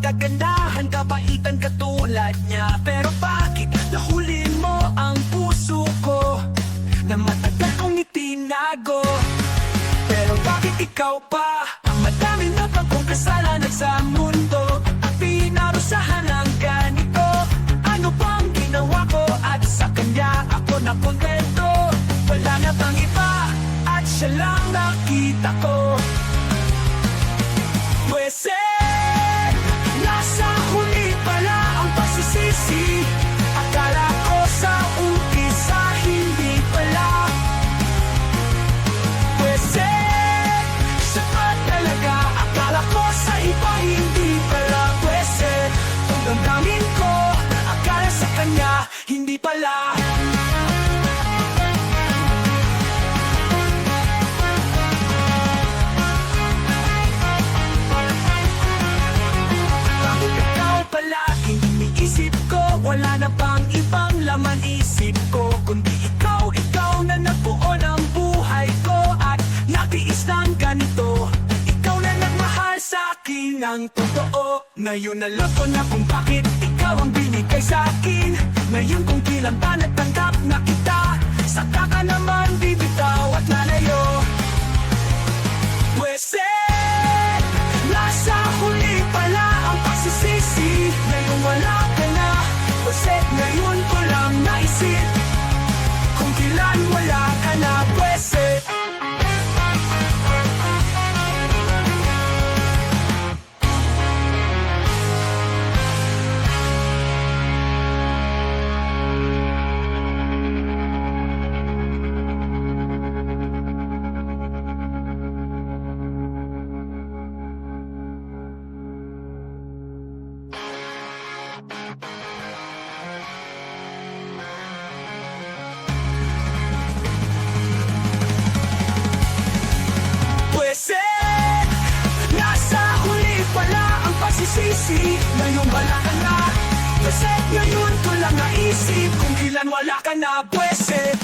kagandahan, kabaitan katulad niya. Pero bakit nahuli mo ang puso ko na matagal kong itinago? Pero bakit ikaw pa ang madami na pagkong kasalanan sa mundo at pinarusahan ng ganito? Ano bang ginawa ko at sa kanya ako nakontento? Wala na bang iba at siya lang nakita ko? Pwese nasa huli pala ang pagsisisi. Akala ko sa umpisa hindi pala. Pwese siya pa talaga. Akala ko sa iba hindi pala. Pwese kung damdamin ko, akala sa kanya hindi pala. Wala na bang ibang laman isip ko kundi ikaw, ikaw na nagbuo ng buhay ko at natiis ng ganito. Ikaw na nagmahal sa akin ng totoo. Ngayon alam ko na kung bakit ikaw ang binigay sa akin. Ngayon kung kailan ba natanggap na kita, saka ka naman bibitaw at lalayo. Pwese nasa huli pala ang pagsisisi. Ngayon wala ka na. Pwese ngayon ko lang naisip kung kailan wala ka na. Pwese nasa huli pala ang pagsisisi. Ngayon wala ka na. Pwese ngayon ko lang naisip kung kailan wala ka na. Pwese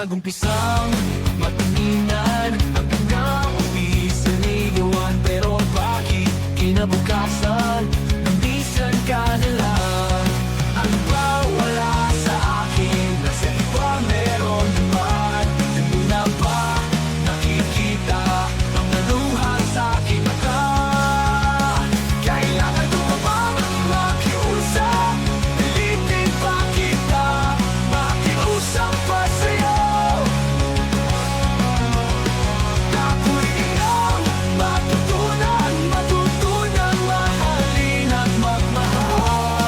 nagumpisang matuningan hanggang nga umpisa niliwan. Pero bakit kinabukasan nandisan ka na lang? Ano ba wala sa akin na sa iba meron naman? Hindi na ba nakikita ang naluhan sa akin na ka? Kailangan ko pa bang makiusap? Pilitin pa kita makiusap pa sa'yo. Matutunan mahalin at magmahal.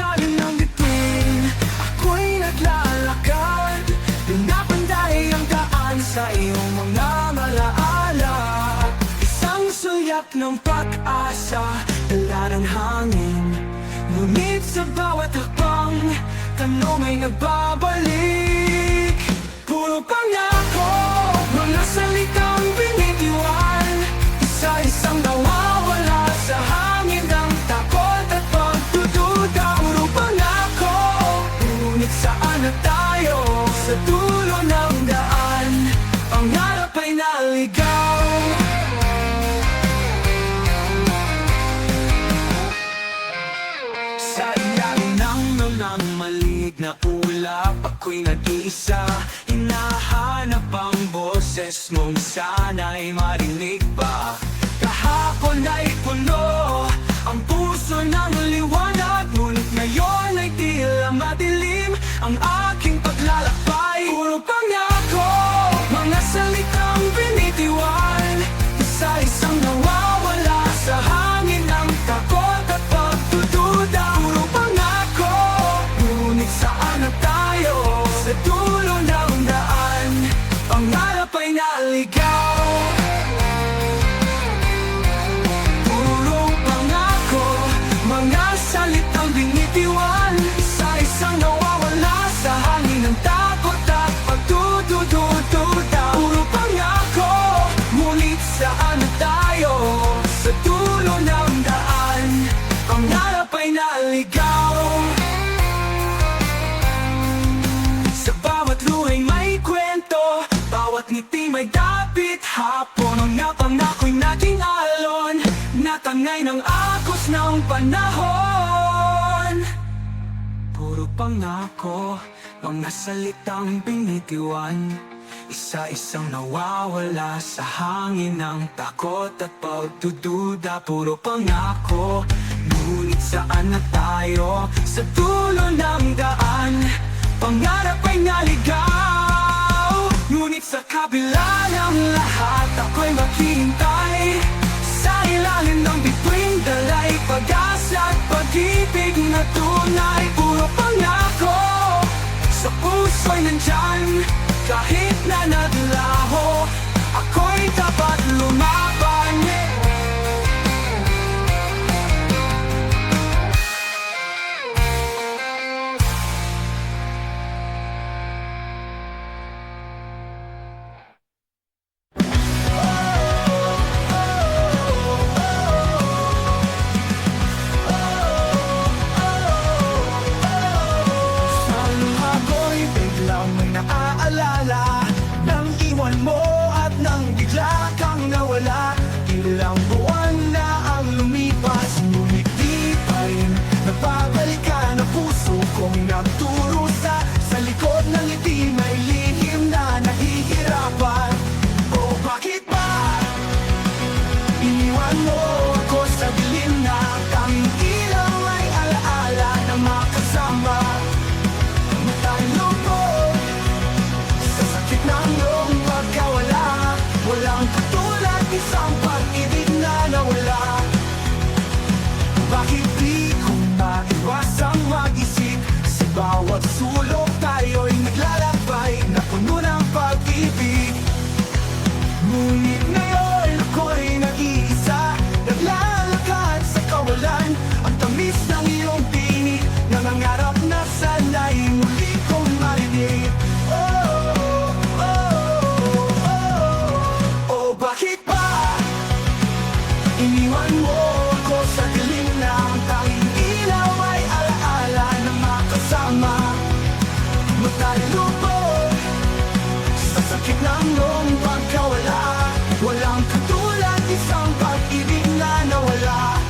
ilalim ng bituin ako'y naglalakad. Pinapanday ang daan sa iyong mga malaala. Isang suyak ng pag-asa, dala ng hangin. Ngunit sa bawat hakbang, tanong ay nagbabalik. Puro pangako, mga salitang binitiwan, isa-isang nawawala sa hangin ng takot at pagdududa. Puro pangako, ngunit saan na tayo? Sa dulo ng daan, pangarap ay naligaw. Sa ilalim ng mga malig na ulap, ako'y nag-iisa. Hinahanap ang boses mong sana'y marinig pa. Kahapon ay puno ang puso ng liwanag, ngunit ngayon ay tila madilim ang aking paglalakbay. Puro pangako, mga salitang binitiwan, isa-isang nawawala sa hangin ng takot at pagdududa. Puro pangako, ngunit saan na tayo? Sa dulo ng daan, pangarap ay naligaw. Puro pangako, mga salitang binitiwan, isa-isang nawawala sa hangin ng takot at pagdudududa. Puro pangako, ngunit saan na tayo? Sa dulo ng daan, pangarap ay naligaw. Sa bawat luhay may kwento, bawat ngiti may dapit hapon. Mga pangako'y naging alon, natangay ng agos ng panahon. Puro pangako, mga salitang binitiwan, isa-isang nawawala sa hangin ng takot at pagdududa. Puro pangako, ngunit saan na tayo? Sa dulo ng daan, pangarap ay naligaw. Ngunit sa kabila ng lahat, ako'y maghihintay. Sa ilalim ng bituin, dala'y pag-asa at pag-ibig na tunay. Puro pangako, sa puso'y nandyan. Kahit na naglaho, ako'y dapat lumaban. Naaalala nang iwan mo at nang bigla kang nawala. Ilang buwan na ang lumipas, ngunit di pa rin nagbabalikan ang puso kong nagturusa. Sa likod ng ngiti may lihim na nahihirapan. O bakit ba iniwan mo ako sa dilim na tanging ilaw ay alaala na makasama? Matalo ko ng iyong pagkawala, walang katulad isang pag-ibig na nawala. Bakit di ko maiwasang mag-isip? Sa bawat sulok tayo'y naglalakbay na puno ng pag-ibig. Ngunit ngayon ako'y nag-iisa, naglalakad sa kawalan. Ang tamis ng iyong tinig, nangangarap na sana'y muli kong marinig. Iniwan mo ako sa dilim na ang tanging ilaw ay alaala na makasama. Magtalulubog sa sakit ng iyong pagkawala, walang katulad isang pag-ibig na nawala.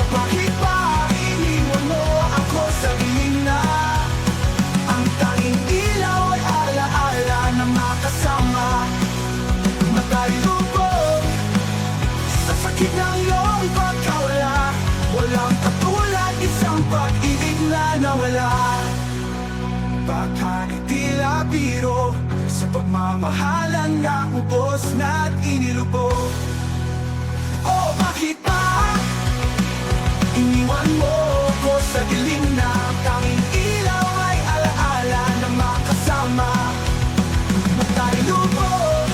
Bakit ba iniwan mo ako sa dilim na ang tanging ilaw ay alaala na makasama? Matalubog sa sakit ng iyong pagkawala, walang katulad isang pag-ibig na nawala. Baka tila biro sa pagmamahalan na ubos na't inilubog. Matay lubog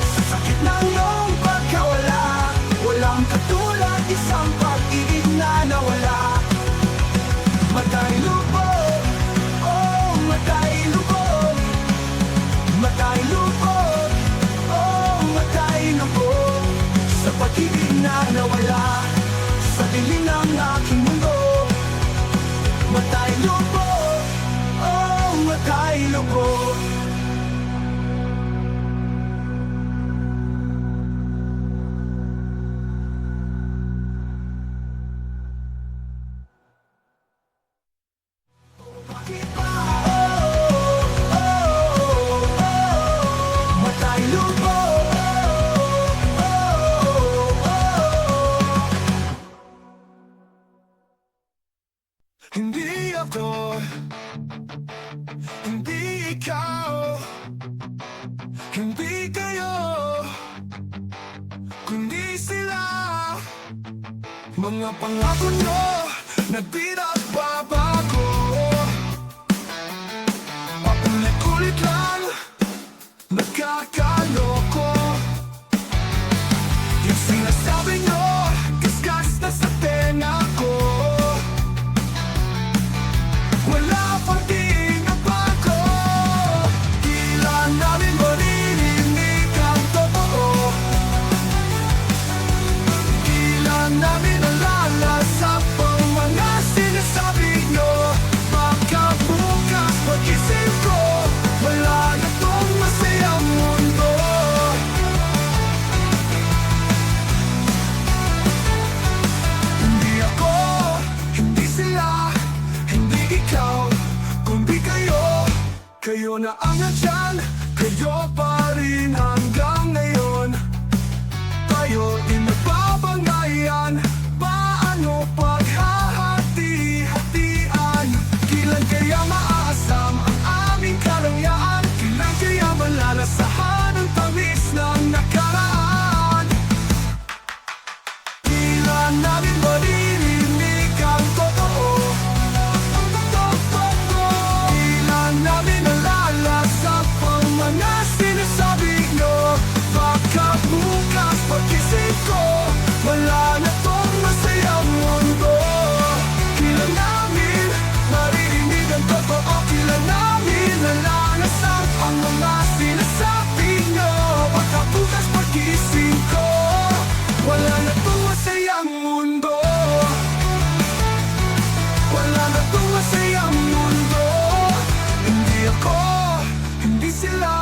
sa sakit ng iyong pagkawala. Walang katulad, isang pag-ibig na nawala. Matay lubog, oh matay lubog. Matay lubog, oh matay lubog. Sa pag-ibig na nawala, sa dilim ng aking mundo. Matay lubog, oh matay lubog. Bakit ba? Oh, oh, oh, matay lubog. Oh, oh, oh. Hindi ako, hindi ikaw, hindi kayo, kundi sila. Mga pangako nyo na di nagbabago, paulit-ulit lang nagkakaloko. Yung sinasabi nyo, kaskas na sa tenga ko. Wala pang di nagbago. Kailan namin maririnig ang totoo? Kailan namin nalalasap ang mga sinasabi nyo? Baka bukas pag-isip ko, wala na tong masayang mundo. Hindi ako, hindi sila, hindi ikaw, kundi kayo. Kayo na ang nandyan, kayo pa rin hanggang ngayon. Tayo din nagbabangayan, paano paghahati-hatian? Kailan kaya maaasam ang aming karangyaan? Kailan kaya malalasahan ang tamis ng nakaraan? Kailan namin maririnig ang totoo? Kailan namin nalalasap ang mga sinasabi nyo? Baka bukas pag-isip ko, wala na tong masayang mundo. Kailan namin maririnig ang totoo? Kailan namin nalalasap ang mga sinasabi nyo? Baka bukas pag-isip ko, wala na tong masayang mundo. Wala na tong masayang mundo. Hindi ako, hindi sila,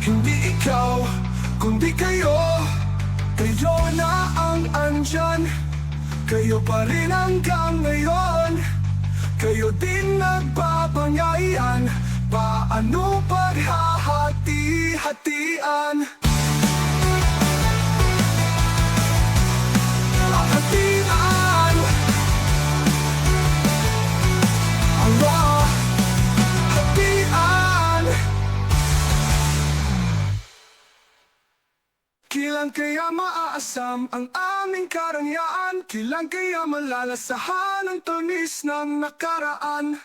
hindi ikaw, kundi kayo. Kayo na ang andyan, kayo pa rin hanggang ngayon. Kayo din nagbabangayan, paano paghahati-hatian? Hatian, hatian. Kailan kaya maaasam ang aming karangyaan? Kailan kaya malalasahan ang tamis ng nakaraan?